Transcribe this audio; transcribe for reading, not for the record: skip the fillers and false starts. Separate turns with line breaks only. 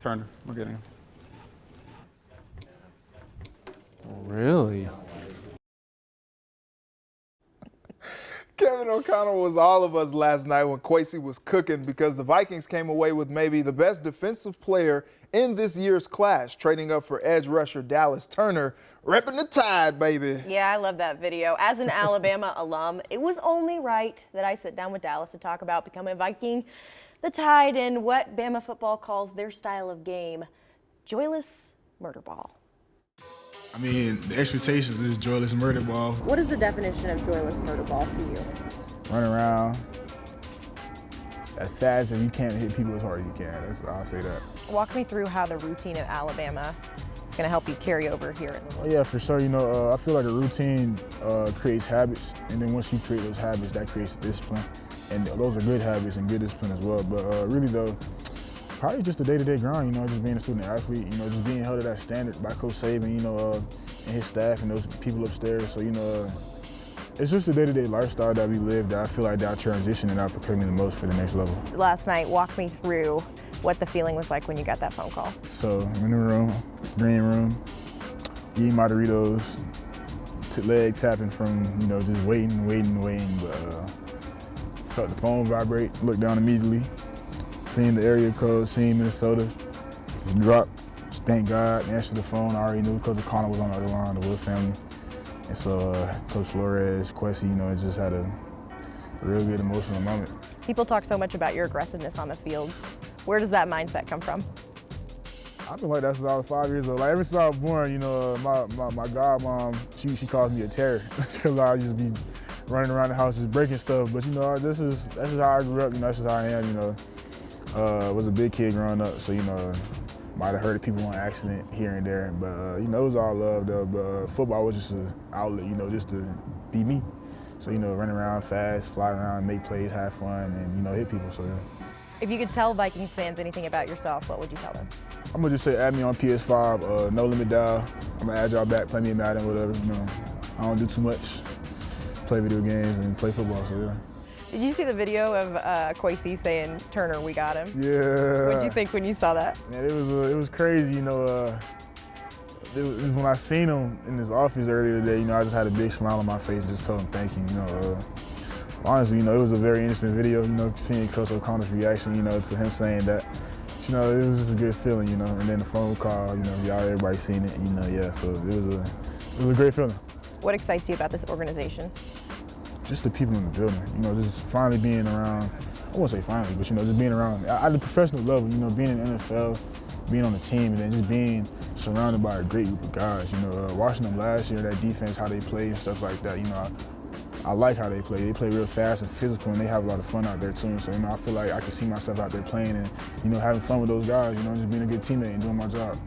Turner, we're getting him.
Really?
Kevin O'Connell was all of us last night when Kwesi was cooking because the Vikings came away with maybe the best defensive player in this year's class, trading up for edge rusher Dallas Turner, repping the Tide, baby.
Yeah, I love that video. As an Alabama alum, it was only right that I sit down with Dallas to talk about becoming a Viking, the Tide, and what Bama football calls their style of game, joyless murder ball.
I mean, the expectations is joyless murder ball.
What is the definition of joyless murder ball to you?
Run around as fast as you can and hit people as hard as you can. I'll say that.
Walk me through how the routine at Alabama is going to help you carry over here in the
Oh, yeah, for sure. You know, I feel like a routine creates habits, and then once you create those habits, that creates discipline. And those are good habits and good discipline as well. But really, though, probably just the day-to-day grind, you know, just being a student athlete, you know, just being held to that standard by Coach Saban, you know, and his staff and those people upstairs. So, you know, it's just the day-to-day lifestyle that we live that I feel like that transition and that prepared me the most for the next level.
Last night, walk me through what the feeling was like when you got that phone call.
So I'm in the room, green room, eating my Doritos, leg tapping from, you know, just waiting. But felt the phone vibrate, looked down immediately, seeing the area code, seeing Minnesota, just dropped, just thank God, answered the phone. I already knew Coach O'Connell was on the other line, the Wood family. And so Coach Flores, Kwesi, you know, it just had a real good emotional moment.
People talk so much about your aggressiveness on the field. Where does that mindset come from?
I've been like that since I was 5 years old. Like ever since I was born, you know, my godmom, she calls me a terror because I just be running around the house just breaking stuff. But you know, that's just how I grew up. You know, that's just how I am. You know, was a big kid growing up, so you know, might have hurt people on accident here and there. But you know, it was all love though. But football was just an outlet, you know, just to be me. So you know, run around fast, fly around, make plays, have fun, and you know, hit people. So yeah.
If you could tell Vikings fans anything about yourself, what would you tell them?
I'm gonna just say add me on PS5, No Limit Dial. I'm gonna add y'all back, play me in Madden, whatever. You know, I don't do too much. Play video games and play football, so yeah.
Did you see the video of Kwesi saying, "Turner, we got him"?
Yeah.
What did you think when you saw that?
Man, it was crazy, you know. It was when I seen him in his office earlier today, you know, I just had a big smile on my face and just told him thank you, you know. Honestly, you know, it was a very interesting video, you know, seeing Coach O'Connell's reaction, you know, to him saying that, you know, it was just a good feeling, you know, and then the phone call, you know, everybody seen it, you know, yeah, so it was a great feeling.
What excites you about this organization?
Just the people in the building, you know, just finally being around, I won't say finally, but, you know, just being around, at the professional level, you know, being in the NFL, being on the team, and then just being surrounded by a great group of guys, you know, watching them last year, that defense, how they play and stuff like that, you know, I like how they play. They play real fast and physical, and they have a lot of fun out there too. So, you know, I feel like I can see myself out there playing and, you know, having fun with those guys, you know, just being a good teammate and doing my job.